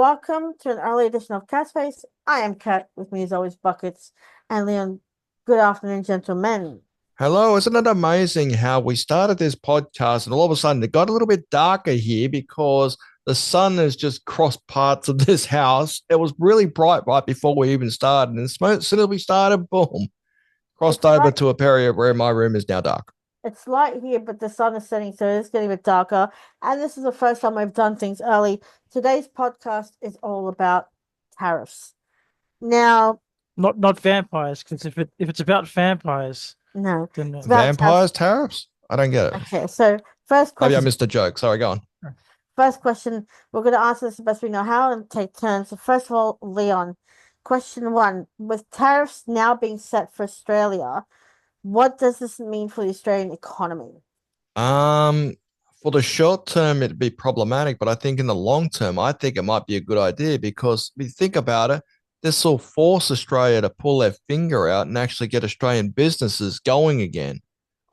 welcome to an early edition of Cat Space. I am Cat, with me as always, Buckets and Leon. Good afternoon, gentlemen. Hello, isn't it amazing how we started this podcast and all of a sudden it got a little bit darker here because the sun has just crossed parts of this house. It was really bright right before we even started, and as soon as we started, boom, crossed It's over light, to a area where my room is now dark. it's light here, but the sun is setting, so it's getting a bit darker. And this is the first time we've done things early. Today's podcast is all about tariffs. Now, Not vampires, because if it's about vampires, no, then it's about tariffs. Vampires, tariffs? I don't get it. Okay, so first Maybe I question. missed a joke. Sorry, go on. First question, we're going to answer this the best we know how and take turns. So first of all, Leon, question one, with tariffs now being set for Australia, what does this mean for the Australian economy? Um, for the short term, it'd be problematic, but I think in the long term, I think it might be a good idea because if you think about it, this will force Australia to pull their finger out and actually get Australian businesses going again.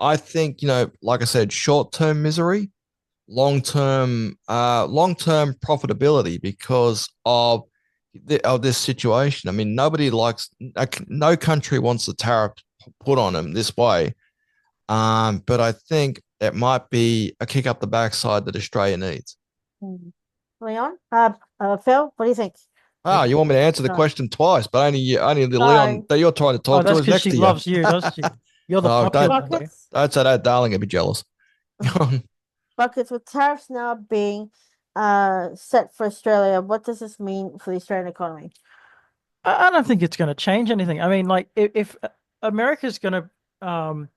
I think, like I said, short term misery, long term profitability because of this situation. I mean, nobody likes, no country wants the tariff put on them this way. But I think it might be a kick up the backside that Australia needs. Hmm. Leon, Phil, what do you think? Ah, you want me to answer the No, question twice, but only the Leon sorry, that you're trying to oh, talk to that's is because next she to you. loves you, doesn't she? You're the Oh, popular don't one here. buckets, don't say that, darling. I'd be jealous. buckets. With tariffs now being set for Australia, what does this mean for the Australian economy? I don't think it's going to change anything. I mean, like if America's going to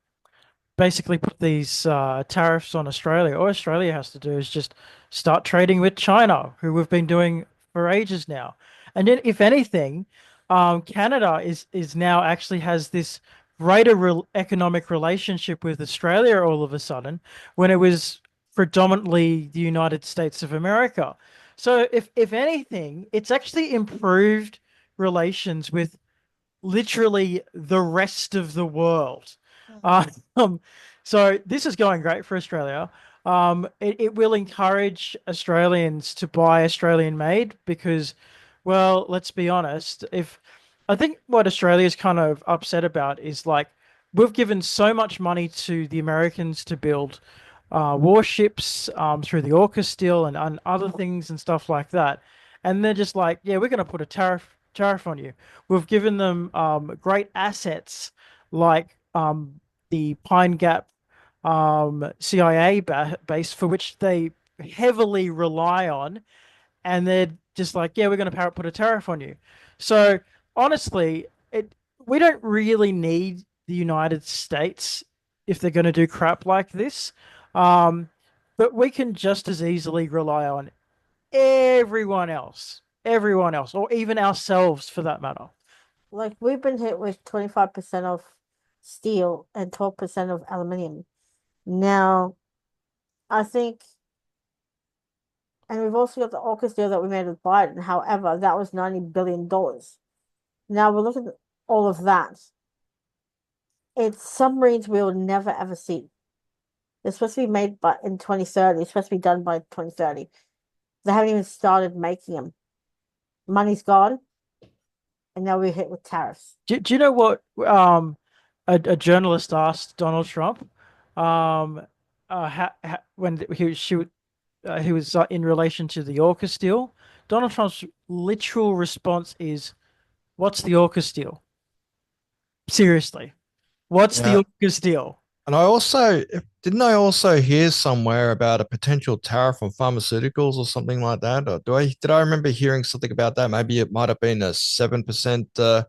basically put these tariffs on Australia, all Australia has to do is just start trading with China, who we've been doing for ages now. And then, if anything, Canada is now actually has this greater economic relationship with Australia all of a sudden, when it was predominantly the United States of America. So, if anything, it's actually improved relations with literally the rest of the world. Mhm. Um, so this is going great for Australia. It will encourage Australians to buy Australian made because, well, let's be honest, if I think what Australia's kind of upset about is like we've given so much money to the Americans to build warships through the AUKUS deal and other things and stuff like that. And they're just like, yeah, we're going to put a tariff on you. We've given them great assets like the Pine Gap CIA base, for which they heavily rely on, and they're just like, yeah, we're going to put a tariff on you. So honestly, it we don't really need the United States if they're going to do crap like this. Um, but we can just as easily rely on everyone else, or even ourselves for that matter. Like we've been hit with 25% of steel and 12% of aluminium. Now, I think, and we've also got the AUKUS deal that we made with Biden. However, that was $90 billion. Now we're looking at all of that. It's submarines we will never ever see. They're supposed to be made by in 2030. It's supposed to be done by 2030. They haven't even started making them. Money's gone, and now we're hit with tariffs. Do you know what a journalist asked Donald Trump when he was in relation to the AUKUS deal? Donald Trump's literal response is, "What's the AUKUS deal? Seriously, what's the Yeah. AUKUS deal?" And didn't I also hear somewhere about a potential tariff on pharmaceuticals or something like that? Or did I remember hearing something about that? Maybe it might have been a 7%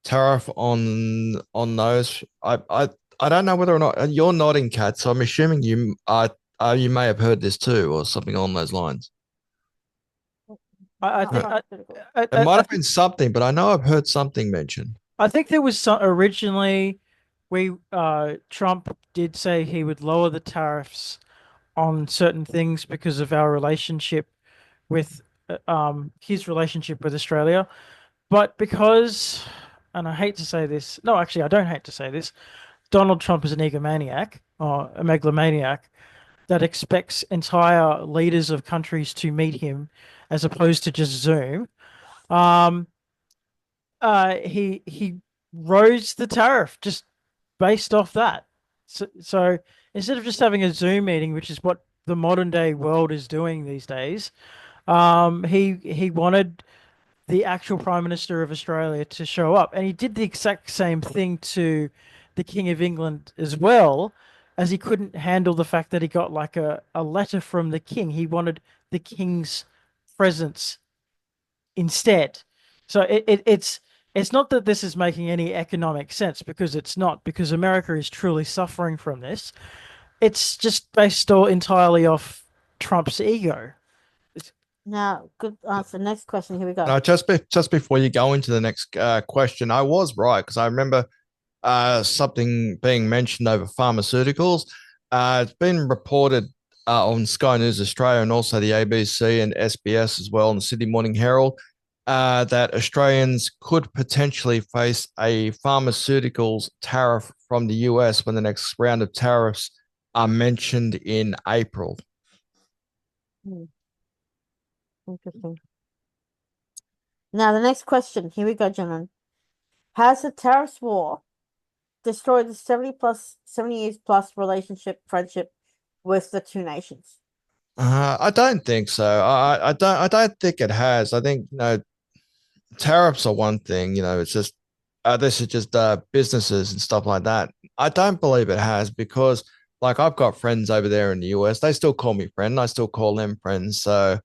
tariff on those. I don't know whether or not you're nodding, Kat. So I'm assuming you may have heard this too, or something along those lines. I, I Not think Yeah. I, pharmaceuticals. It I, might I have think been something, but I know I've heard something mentioned. I think there was some originally we Trump did say he would lower the tariffs on certain things because of our relationship with his relationship with Australia. But because, and I hate to say this, no, actually, I don't hate to say this, Donald Trump is an egomaniac or a megalomaniac that expects entire leaders of countries to meet him as opposed to just Zoom. Um, he rose the tariff just based off that. So instead of just having a Zoom meeting, which is what the modern day world is doing these days, he wanted the actual Prime Minister of Australia to show up, and he did the exact same thing to the King of England as well, as he couldn't handle the fact that he got like a letter from the King. He wanted the King's presence instead. So it's not that this is making any economic sense because it's not, because America is truly suffering from this. It's just based all entirely off Trump's ego. It's, Now, good answer. Next question. Here we go. Now, just before you go into the next question, I was right because I remember something being mentioned over pharmaceuticals. It's been reported on Sky News Australia and also the ABC and SBS as well, and the Sydney Morning Herald, that Australians could potentially face a pharmaceuticals tariff from the US when the next round of tariffs are mentioned in April. Hmm, interesting. Now, the next question. Here we go, gentlemen. Has the tariffs war destroyed the 70 years plus friendship with the two nations? I don't think so. I don't think it has. I think tariffs are one thing. It's just this is just businesses and stuff like that. I don't believe it has because like I've got friends over there in the US. They still call me friend. I still call them friends. So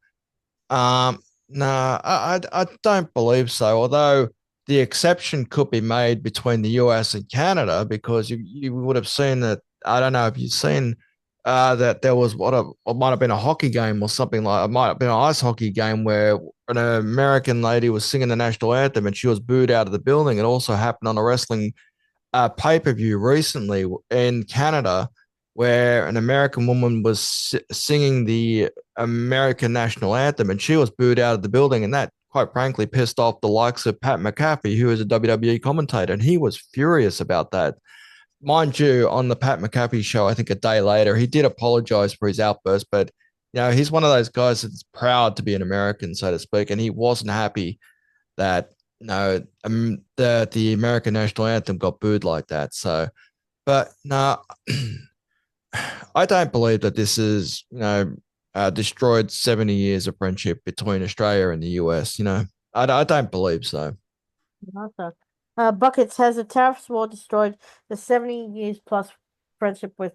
no, I don't believe so. Although the exception could be made between the US and Canada because you would have seen that. I don't know if you've seen that there was what might have been a hockey game or something like it might have been an ice hockey game where an American lady was singing the national anthem and she was booed out of the building. It also happened on a wrestling pay-per-view recently in Canada where an American woman was singing the American national anthem and she was booed out of the building. And that, quite frankly, pissed off the likes of Pat McAfee, who is a WWE commentator. And he was furious about that. Mind you, on the Pat McAfee show, I think a day later, he did apologize for his outburst. But, he's one of those guys that's proud to be an American, so to speak. And he wasn't happy that no, the American national anthem got booed like that. So, but no, I don't believe that this is destroyed 70 years of friendship between Australia and the US. I don't believe so. Awesome. Buckets, has the tariffs war destroyed the 70 years plus friendship with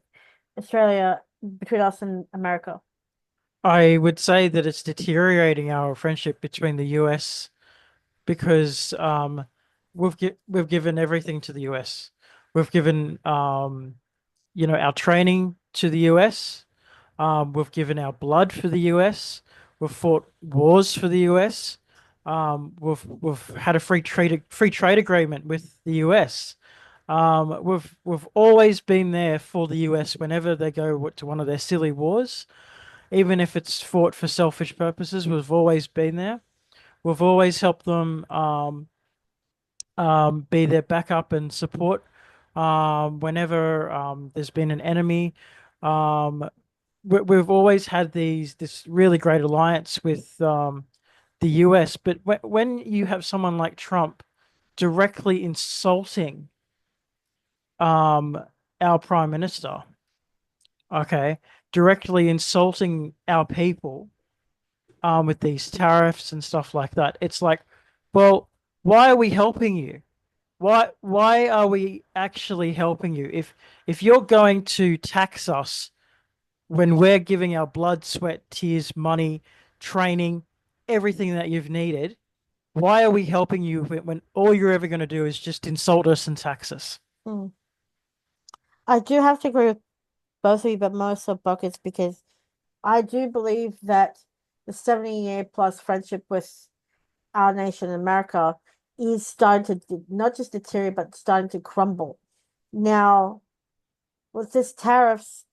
Australia between us and America? I would say that it's deteriorating our friendship between the US because we've given everything to the US. We've given our training to the US. We've given our blood for the US. We've fought wars for the US. We've had a free trade agreement with the US. We've always been there for the US whenever they go to one of their silly wars, even if it's fought for selfish purposes. We've always been there. We've always helped them be their backup and support whenever there's been an enemy. Um, we've always had this really great alliance with the US, but when you have someone like Trump directly insulting um, our prime minister, okay, directly insulting our people with these tariffs and stuff like that, it's like, well, why are we helping you? Why are we actually helping you? If you're going to tax us when we're giving our blood, sweat, tears, money, training, everything that you've needed, why are we helping you when all you're ever going to do is just insult us and tax us? Hmm. I do have to agree with both of you, but most of Buckets because I do believe that the 70-year plus friendship with our nation, America, is starting to not just deteriorate, but starting to crumble. Now, with this tariffs,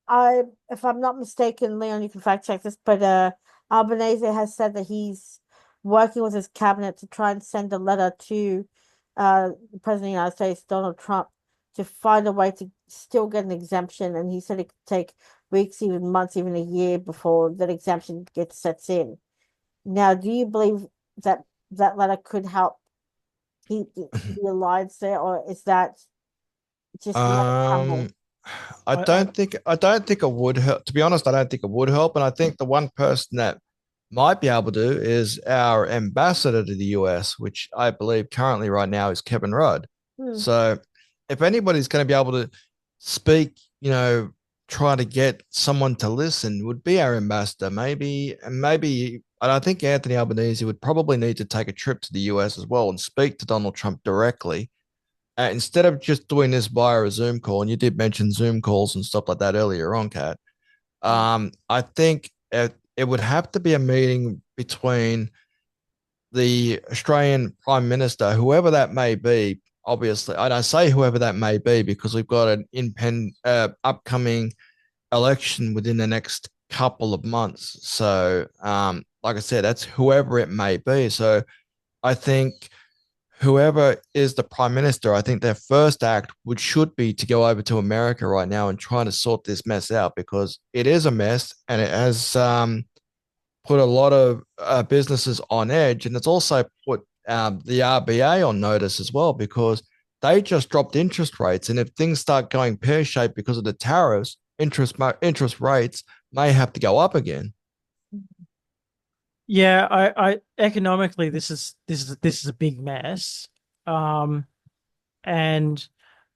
if I'm not mistaken, Leon, you can fact check this, but Albanese has said that he's working with his cabinet to try and send a letter to the President of the United States, Donald Trump, to find a way to still get an exemption. And he said it could take weeks, even months, even a year before that exemption gets sets in. Now, do you believe that that letter could help keep the alliance there, or is that just let it Um, crumble? I I don't think it would help. To be honest, I don't think it would help. And I think the one person that might be able to is our ambassador to the US, which I believe currently right now is Kevin Rudd. Hmm. So if anybody's going to be able to speak, try to get someone to listen, would be our ambassador. Maybe, and I think Anthony Albanese would probably need to take a trip to the US as well and speak to Donald Trump directly instead of just doing this via a Zoom call, and you did mention Zoom calls and stuff like that earlier on, Kat. Hmm. I think it would have to be a meeting between the Australian Prime Minister, whoever that may be. Obviously, and I say whoever that may be because we've got an upcoming election within the next couple of months. So, like I said, that's whoever it may be. So, I think whoever is the prime minister, I think their first act should be to go over to America right now and try to sort this mess out because it is a mess and it has put a lot of businesses on edge, and it's also put the RBA on notice as well because they just dropped interest rates, and if things start going pear shaped because of the tariffs, interest rates may have to go up again. Yeah, I economically this is a big mess. Um, and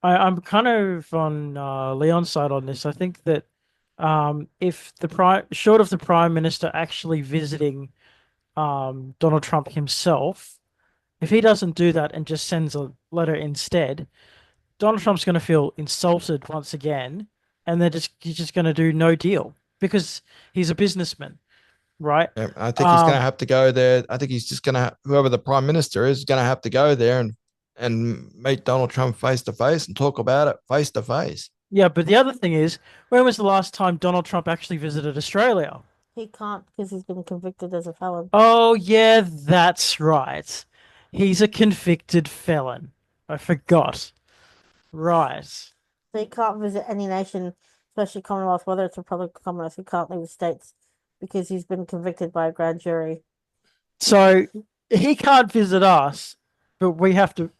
I'm kind of on Leon's side on this. I think that if the prime short of the prime minister actually visiting Donald Trump himself, if he doesn't do that and just sends a letter instead, Donald Trump's going to feel insulted once again, and he's just going to do no deal because he's a businessman, right? Yeah, I think he's going to Um, have to go there. I think he's just going to, whoever the prime minister is, going to have to go there and meet Donald Trump face to face and talk about it face to face. yeah, but the other thing is, when was the last time Donald Trump actually visited Australia? He can't because he's been convicted as a felon. Oh, yeah, that's right. He's a convicted felon. I forgot. Right. So he can't visit any nation, especially Commonwealth, whether it's Republic or Commonwealth. He can't leave the States because he's been convicted by a grand jury. So he can't visit us, but we have to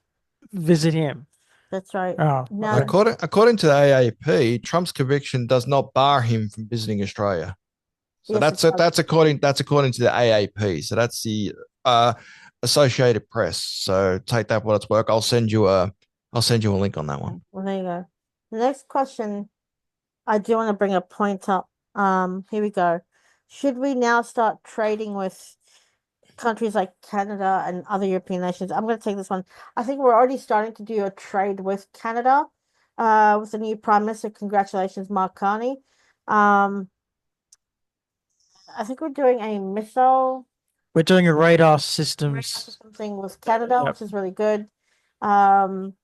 visit him. That's right. Oh, Now, okay. According to the AAP, Trump's conviction does not bar him from visiting Australia. So yes, it that's it. does. That's according to the AAP. So that's the uh, Associated Press. So take that for what it's worth. I'll send you a link on that one. Well, there you go. The next question, I do want to bring a point up. Here we go. Should we now start trading with countries like Canada and other European nations? I'm going to take this one. I think we're already starting to do a trade with Canada, with the new Prime Minister. Congratulations, Mark Carney. Um, I think we're doing a missile We're doing a radar radar systems. system thing with Canada, Yep. which is really good. Um,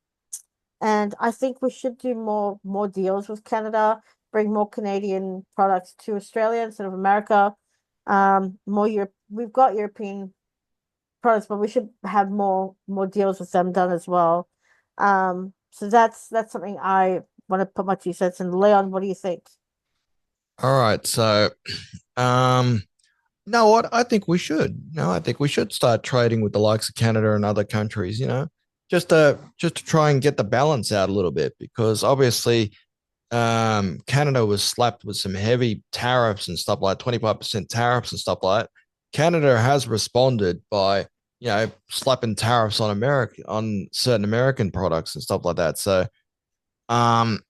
and I think we should do more deals with Canada, bring more Canadian products to Australia instead of America. More Europe. We've got European products, but we should have more deals with them done as well. So that's something I want to put my 2 cents in. Leon, what do you think? All right. So, um, no, what I think we should. No, I think we should start trading with the likes of Canada and other countries. Just to try and get the balance out a little bit because obviously Canada was slapped with some heavy tariffs and stuff like 25% tariffs and stuff like that. Canada has responded by, slapping tariffs on America on certain American products and stuff like that. So, um,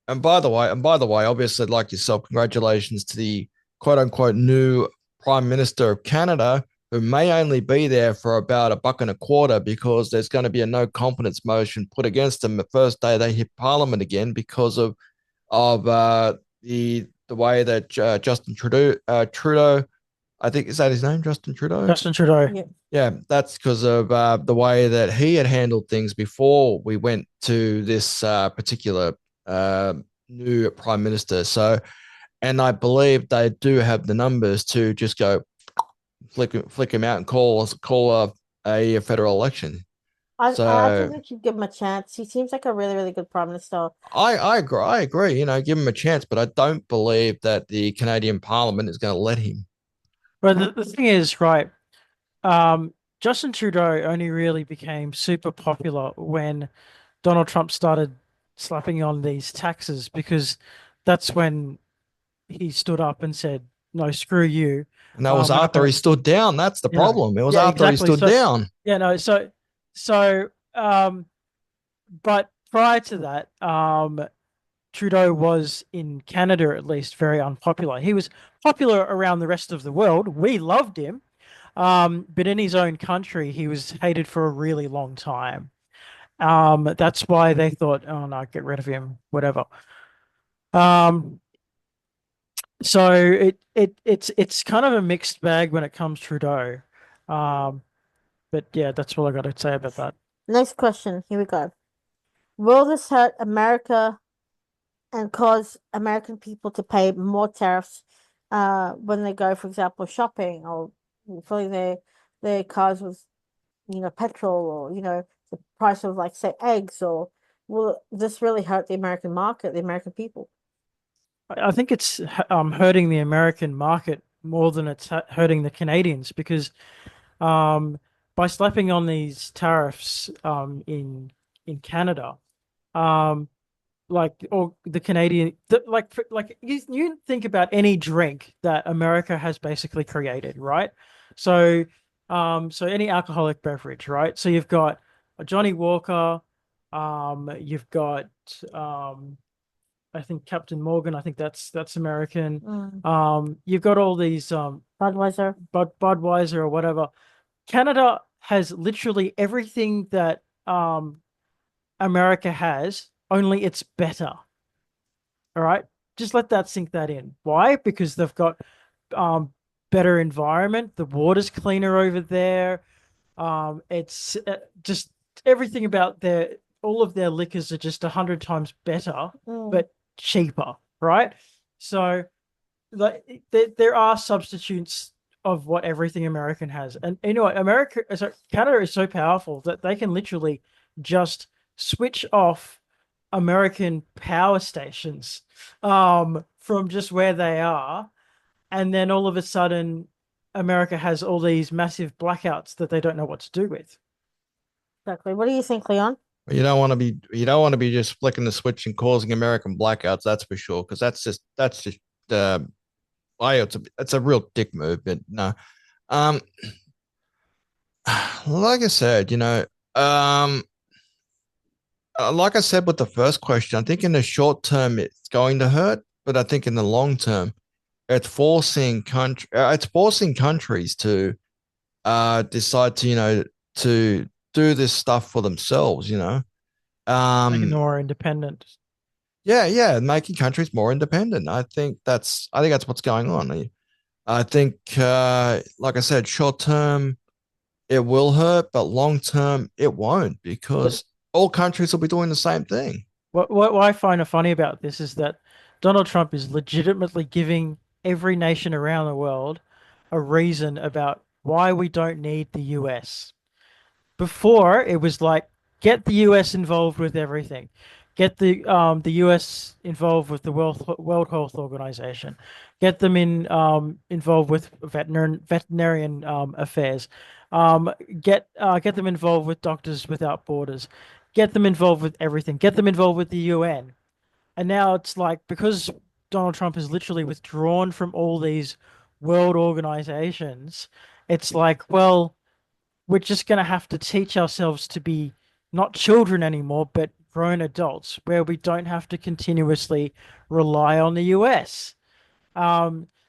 and by the way, obviously, like yourself, congratulations to the quote unquote new Prime Minister of Canada, who may only be there for about $1.25 because there's going to be a no confidence motion put against him the first day they hit Parliament again because of the way that Trudeau, I think is that his name, Justin Trudeau. Justin Trudeau. Yeah. Yeah, that's because of the way that he had handled things before we went to this particular uh, new prime minister. So, and I believe they do have the numbers to just go flick him out and call a federal election. I think So we should give him a chance. He seems like a really, really good prime minister. I agree. I agree. Give him a chance, but I don't believe that the Canadian Parliament is going to let him. But the thing is, right, um, Justin Trudeau only really became super popular when Donald Trump started slapping on these taxes because that's when he stood up and said, "No, screw you. And that was We're not after gonna." he stood down. That's the Yeah, problem. It was yeah, after he exactly. stood So, down. yeah, no, so, but prior to that, Trudeau was in Canada at least very unpopular. He was popular around the rest of the world. We loved him. But in his own country, he was hated for a really long time. That's why they thought, oh no, get rid of him, whatever. Um, so it's kind of a mixed bag when it comes to Trudeau. Um, but yeah, that's all I got to say about that. Next question. Here we go. Will this hurt America and cause American people to pay more tariffs when they go, for example, shopping or filling their cars with, petrol or, the price of like say eggs, or will this really hurt the American market, the American people? I think it's hurting the American market more than it's hurting the Canadians because um, by slapping on these tariffs in Canada, um, like or the Canadian like you think about any drink that America has basically created, right? So so any alcoholic beverage, right? So you've got a Johnny Walker, you've got um I think Captain Morgan, I think that's American. Mm. You've got all these Budweiser. Budweiser or whatever. Canada has literally everything that America has, only it's better. All right. Just let that sink that in. Why? Because they've got um better environment. The water's cleaner over there. It's just everything about their all of their liquors are just 100 times better, Mm. but cheaper, right? So like there are substitutes of what everything American has. And you know what, Canada is so powerful that they can literally just switch off American power stations from just where they are, and then all of a sudden America has all these massive blackouts that they don't know what to do with. Exactly. What do you think, Leon? You don't want to be just flicking the switch and causing American blackouts, that's for sure. Because that's just uh it's a real dick move. But no. Um like I said, um like I said with the first question, I think in the short term it's going to hurt, but I think in the long term it's forcing countries to decide to to do this stuff for themselves. Making Um, them more independent. yeah, making countries more independent. I think that's what's going on. I think, like I said, short term it will hurt, but long term it won't because all countries will be doing the same thing. What I find funny about this is that Donald Trump is legitimately giving every nation around the world a reason about why we don't need the US. Before it was like get the US involved with everything. Get the US involved with the World Health Organization. Get them involved with veterinarian affairs. Um, get them involved with Doctors Without Borders. Get them involved with everything. Get them involved with the UN. And now it's like because Donald Trump is literally withdrawn from all these world organizations, it's like, well, we're just going to have to teach ourselves to be not children anymore, but grown adults, where we don't have to continuously rely on the US.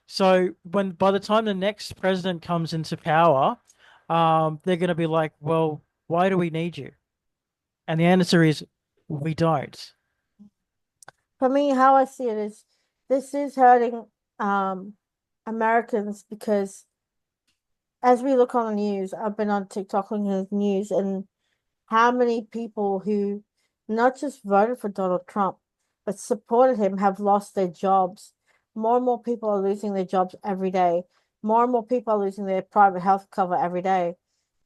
So when by the time the next president comes into power, they're going to be like, well, why do we need you? And the answer is, we don't. For me, how I see it is this is hurting um Americans because as we look on the news, I've been on TikTok looking at the news, and how many people who not just voted for Donald Trump, but supported him have lost their jobs. More and more people are losing their jobs every day. More and more people are losing their private health cover every day.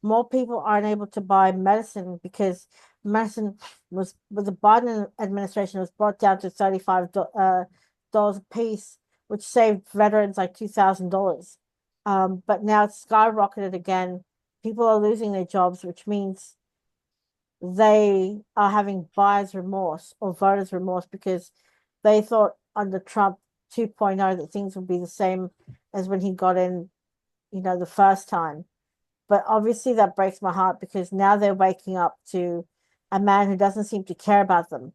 More people aren't able to buy medicine because medicine was, with the Biden administration, was brought down to $35 dollars a piece, which saved veterans like $2,000. But now it's skyrocketed again. People are losing their jobs, which means they are having buyer's remorse or voters' remorse because they thought under Trump 2.0 that things would be the same as when he got in, the first time. But obviously that breaks my heart because now they're waking up to a man who doesn't seem to care about them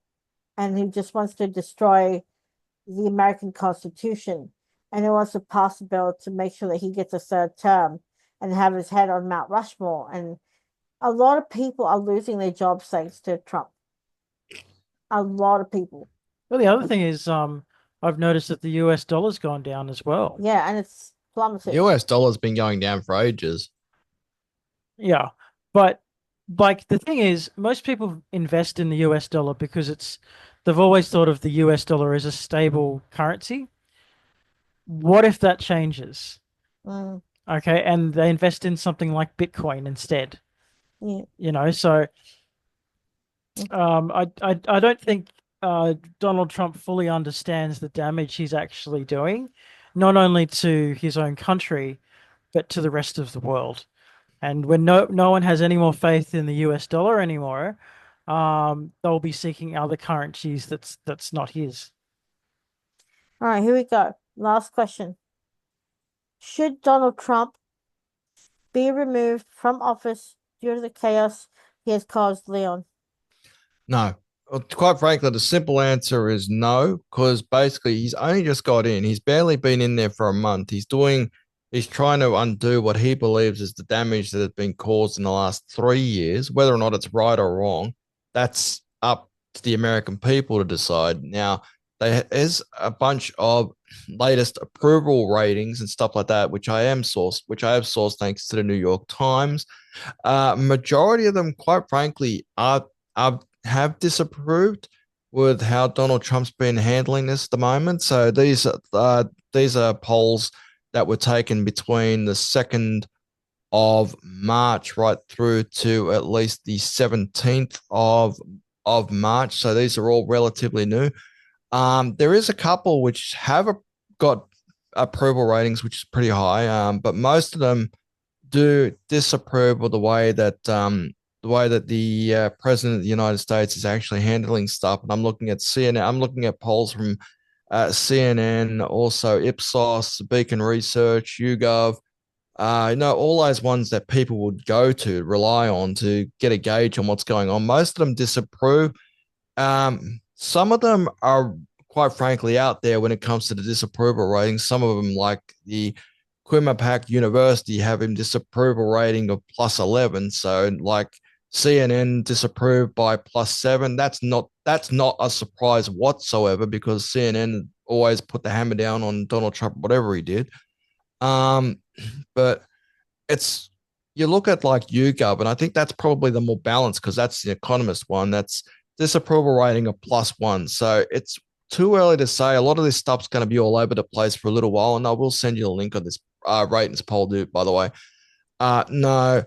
and who just wants to destroy the American Constitution and who wants to pass a bill to make sure that he gets a third term and have his head on Mount Rushmore. And a lot of people are losing their jobs thanks to Trump. A lot of people. Well, the other thing is, I've noticed that the US dollar's gone down as well. Yeah, and it's plummeted. US dollar's been going down for ages. Yeah, but like the thing is, most people invest in the US dollar because they've always thought of the US dollar as a stable currency. What if that changes? Mm, Okay, and they invest in something like Bitcoin instead. yeah. So I don't think Donald Trump fully understands the damage he's actually doing, not only to his own country, but to the rest of the world. And when no one has any more faith in the US dollar anymore, they'll be seeking other currencies that's not his. All right, here we go. Last question. Should Donald Trump be removed from office due to the chaos he has caused, Leon? No. Well, quite frankly, the simple answer is no, because basically he's only just got in. He's barely been in there for a month. He's trying to undo what he believes is the damage that has been caused in the last 3 years. Whether or not it's right or wrong, that's up to the American people to decide. Now, there is a bunch of latest approval ratings and stuff like that, which I have sourced thanks to the New York Times. Majority of them, quite frankly, are have disapproved with how Donald Trump's been handling this at the moment. So these are polls that were taken between the 2nd of March right through to at least the 17th of March. So these are all relatively new. There is a couple which have got approval ratings, which is pretty high, but most of them do disapprove of the way that the president of the United States is actually handling stuff. And I'm looking at CNN. I'm looking at polls from CNN, also Ipsos, Beacon Research, YouGov. All those ones that people would go to rely on to get a gauge on what's going on. Most of them disapprove. Some of them are quite frankly out there when it comes to the disapproval ratings. Some of them, like the Quinnipiac University, have him disapproval rating of +11. So, like CNN disapproved by +7. That's not a surprise whatsoever because CNN always put the hammer down on Donald Trump, whatever he did. Um, but it's you look at like YouGov, and I think that's probably the more balanced because that's the Economist one. That's disapproval rating of +1. So it's too early to say. A lot of this stuff's going to be all over the place for a little while, and I will send you a link on this ratings poll, dude. By the way, no,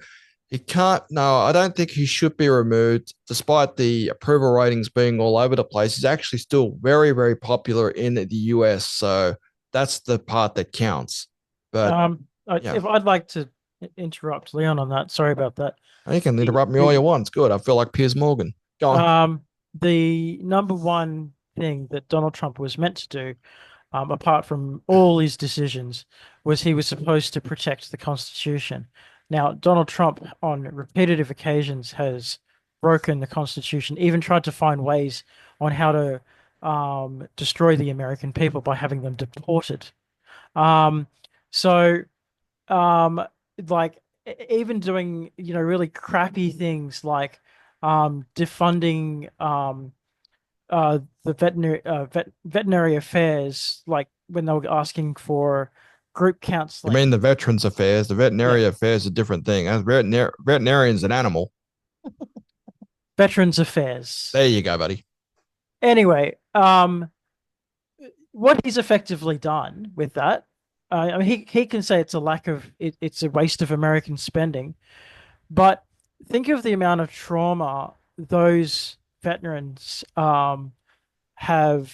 he can't. No, I don't think he should be removed, despite the approval ratings being all over the place. He's actually still very, very popular in the US, so that's the part that counts. But yeah, If I'd like to interrupt Leon on that, sorry about that. you can The, interrupt me all the you want. It's good. I feel like Piers Morgan. Go on. the number one thing that Donald Trump was meant to do, apart from all his decisions, was he was supposed to protect the Constitution. Now, Donald Trump, on repetitive occasions, has broken the Constitution, even tried to find ways on how to destroy the American people by having them deported. Um, so, um, like, even doing, really crappy things like defunding the veterinary affairs, like when they were asking for group You mean counseling. the Veterans Affairs? The Yeah, Veterinary Affairs is a different thing. Veterinarian's an animal. Veterans Affairs. There you go, buddy. Anyway, what he's effectively done with that, I mean, he can say it's a it's a waste of American spending, but think of the amount of trauma those veterans have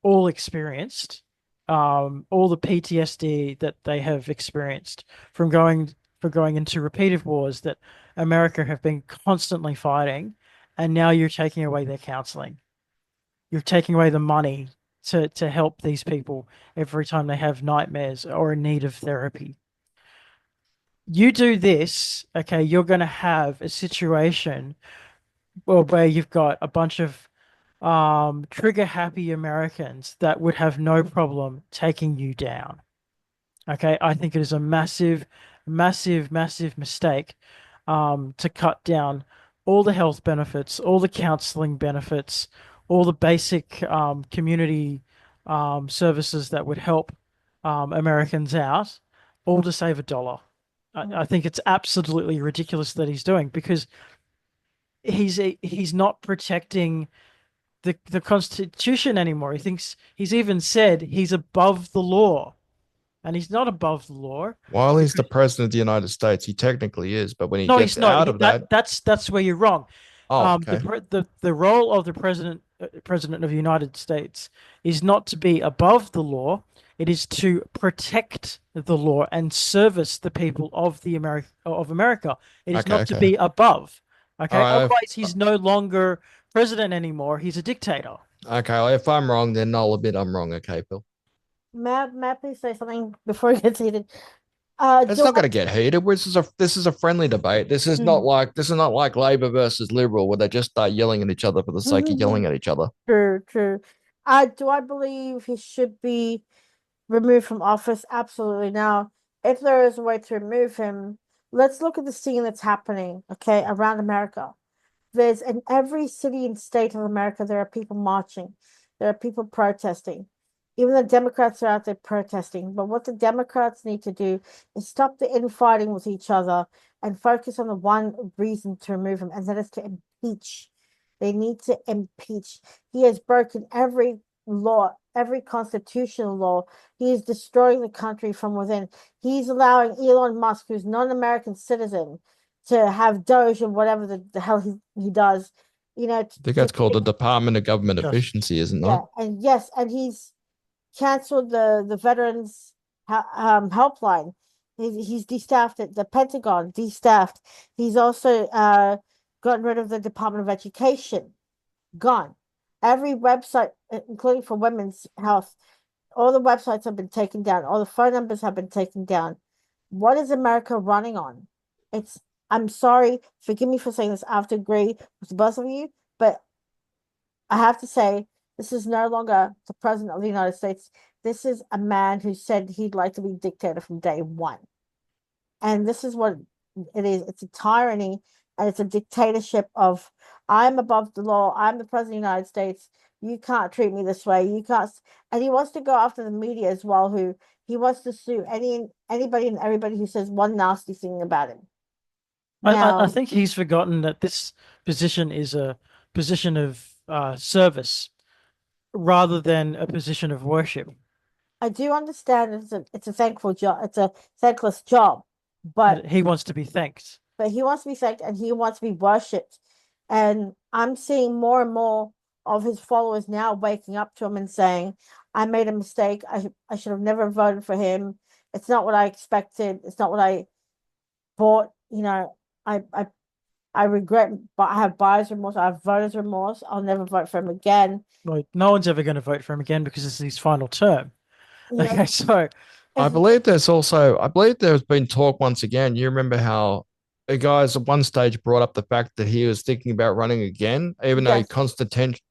all experienced. all the PTSD that they have experienced from going into repeated wars that America have been constantly fighting, and now you're taking away their counseling. You're taking away the money to help these people every time they have nightmares or in need of therapy. You do this, okay, you're going to have a situation where you've got a bunch of trigger happy Americans that would have no problem taking you down. Okay, I think it is a massive, massive, massive mistake to cut down all the health benefits, all the counseling benefits, all the basic community services that would help Americans out, all to save a dollar. I think it's absolutely ridiculous that he's doing because he's not protecting the Constitution anymore. He thinks he's even said he's above the law, and he's not above the law. While he's the president of the United States, he technically is, but when he No, he's gets not. out of that, That's where you're wrong. oh, okay. The role of the president of the United States is not to be above the law. It is to protect the law and service the people of America. It is Okay, not to okay. be above. All Okay. right. Otherwise, he's no longer president anymore. He's a dictator. Okay. Well, if I'm wrong, then I'll admit I'm wrong. Okay, Phil. May I please say something before it gets heated? It's Do not I? going to get heated. This is a friendly debate. This is not like Labor versus Liberal where they just start yelling at each other for the sake of yelling at each other. True, true. Do I believe he should be removed from office? Absolutely. Now, if there is a way to remove him, let's look at the scene that's happening, okay, around America. There's in every city and state of America, there are people marching, there are people protesting. Even the Democrats are out there protesting. But what the Democrats need to do is stop the infighting with each other and focus on the one reason to remove him, and that is to impeach. They need to impeach. He has broken every law, every constitutional law. He is destroying the country from within. He's allowing Elon Musk, who's not an American citizen, to have Doge and whatever the hell he does, I think that's called the Department of Government Just Efficiency, isn't it? yeah, and yes, and he's canceled the veterans helpline. He's destaffed it. The Pentagon destaffed. He's also gotten rid of the Department of Education. Gone. Every website, including for women's health, all the websites have been taken down. All the phone numbers have been taken down. What is America running on? It's. I'm sorry. Forgive me for saying this. I have to agree with both of you, but I have to say this is no longer the president of the United States. This is a man who said he'd like to be dictator from day one. And this is what it is. It's a tyranny and it's a dictatorship of I'm above the law. I'm the president of the United States. You can't treat me this way. You can't. And he wants to go after the media as well, who he wants to sue anybody and everybody who says one nasty thing about him. I Now, think he's forgotten that this position is a position of service rather than a position of worship. I do understand it's a thankful job. It's a thankless job, but He wants to be thanked. he wants to be thanked and he wants to be worshipped. And I'm seeing more and more of his followers now waking up to him and saying, I made a mistake. I should have never voted for him. It's not what I expected. It's not what I thought. I I I regret, but I have buyer's remorse. I have voter's remorse. I'll never vote for him again. Like no one's ever going to vote for him again because it's his final term. You know, Okay, so I believe there's been talk once again. You remember how the guys at one stage brought up the fact that he was thinking about running again, even though yes,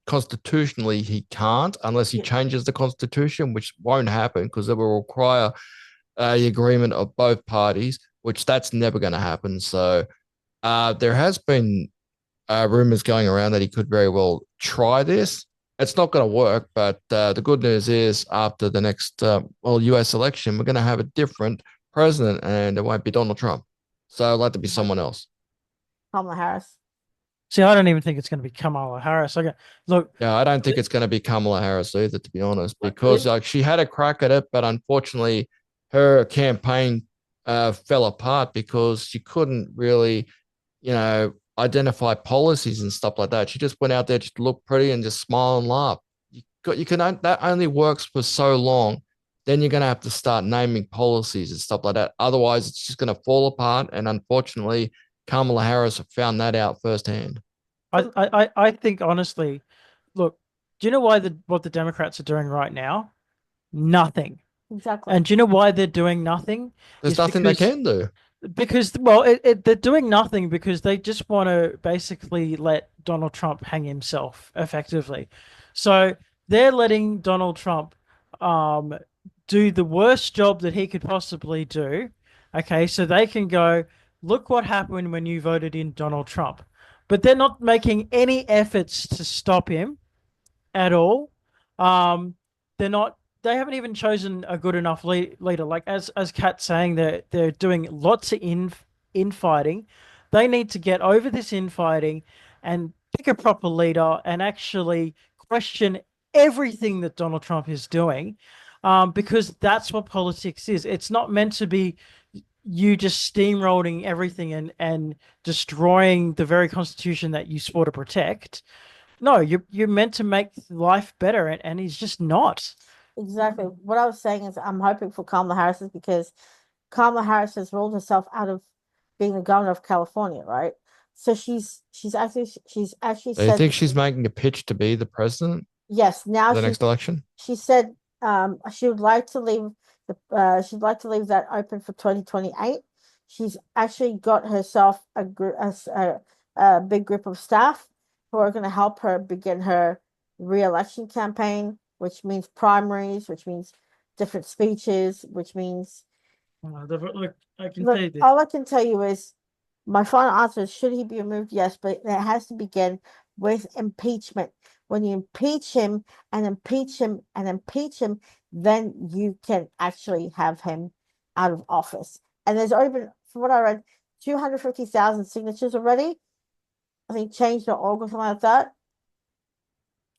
constitutionally he can't unless he yeah, changes the constitution, which won't happen because it will require the agreement of both parties, which that's never going to happen. So there has been rumors going around that he could very well try this. It's not going to work, but the good news is after the next US election, we're going to have a different president, and it won't be Donald Trump. So I'd like to be someone else. Kamala Harris. see, I don't even think it's going to be Kamala Harris. Okay, look, Yeah, I don't think it's going to be Kamala Harris either, to be honest, because like she had a crack at it, but unfortunately, her campaign fell apart because she couldn't really, identify policies and stuff like that. She just went out there just to look pretty and just smile and laugh. You can that only works for so long then you're going to have to start naming policies and stuff like that. Otherwise, it's just going to fall apart. And unfortunately, Kamala Harris found that out firsthand. I think honestly, look, do you know why what the Democrats are doing right now? Nothing. Exactly. And do you know why they're doing nothing? There's Is nothing they can do. well, they're doing nothing because they just want to basically let Donald Trump hang himself effectively. So they're letting Donald Trump um do the worst job that he could possibly do. Okay, so they can go, look what happened when you voted in Donald Trump. But they're not making any efforts to stop him at all. Um, they're not. They haven't even chosen a good enough leader. Like as Kat's saying, they're doing lots of infighting. They need to get over this infighting and pick a proper leader and actually question everything that Donald Trump is doing, because that's what politics is. It's not meant to be you just steamrolling everything and destroying the very constitution that you swore to protect. No, you're meant to make life better, and he's just not. Exactly. What I was saying is I'm hoping for Kamala Harris is because Kamala Harris has ruled herself out of being the governor of California, right? So she's actually Do you said think she's making a pitch to be the president yes. for Now the next election? she said she would like to leave she'd like to leave that open for 2028. She's actually got herself a group a big group of staff who are going to help her begin her re-election campaign, which means primaries, which means different speeches, which means Look, I can look, say this. all I can tell you is my final answer is should he be removed? Yes, but it has to begin with impeachment. When you impeach him and impeach him and impeach him, then you can actually have him out of office. And there's already been, from what I read, 250,000 signatures already. I think change.org or something like that.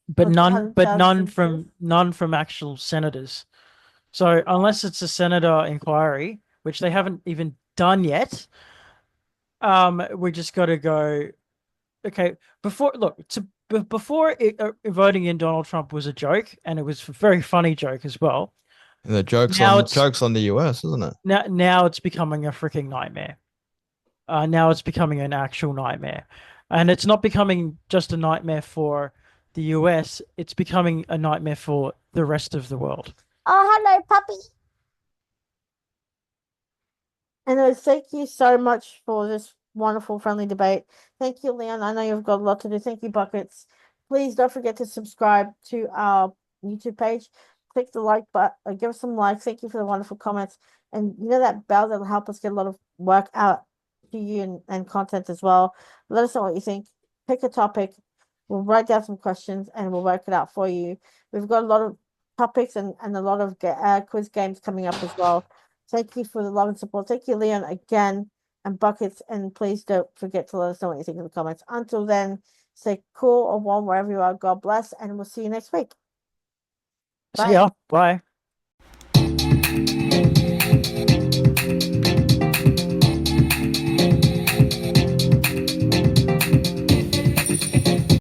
But Or none, but 200,000 signatures. none from actual senators. So unless it's a senator inquiry, which they haven't even done yet, we just got to go. Okay, before look before voting in Donald Trump was a joke, and it was a very funny joke as well. And the Now it's jokes on the US, isn't it? now it's becoming a freaking nightmare. Now it's becoming an actual nightmare. And it's not becoming just a nightmare for the US, it's becoming a nightmare for the rest of the world. Oh, hello, puppy. Anyways, thank you so much for this wonderful, friendly debate. Thank you, Leon. I know you've got a lot to do. Thank you, Buckets. Please don't forget to subscribe to our YouTube page. Click the like button, give us some likes. Thank you for the wonderful comments. And you know that bell that'll help us get a lot of work out to you and content as well. Let us know what you think. Pick a topic. We'll write down some questions and we'll work it out for you. We've got a lot of topics and a lot of quiz games coming up as well. Thank you for the love and support. Thank you, Leon, again, and Buckets. And please don't forget to let us know what you think in the comments. Until then, stay cool or warm wherever you are. God bless, and we'll see you next week. See Bye. ya. Bye.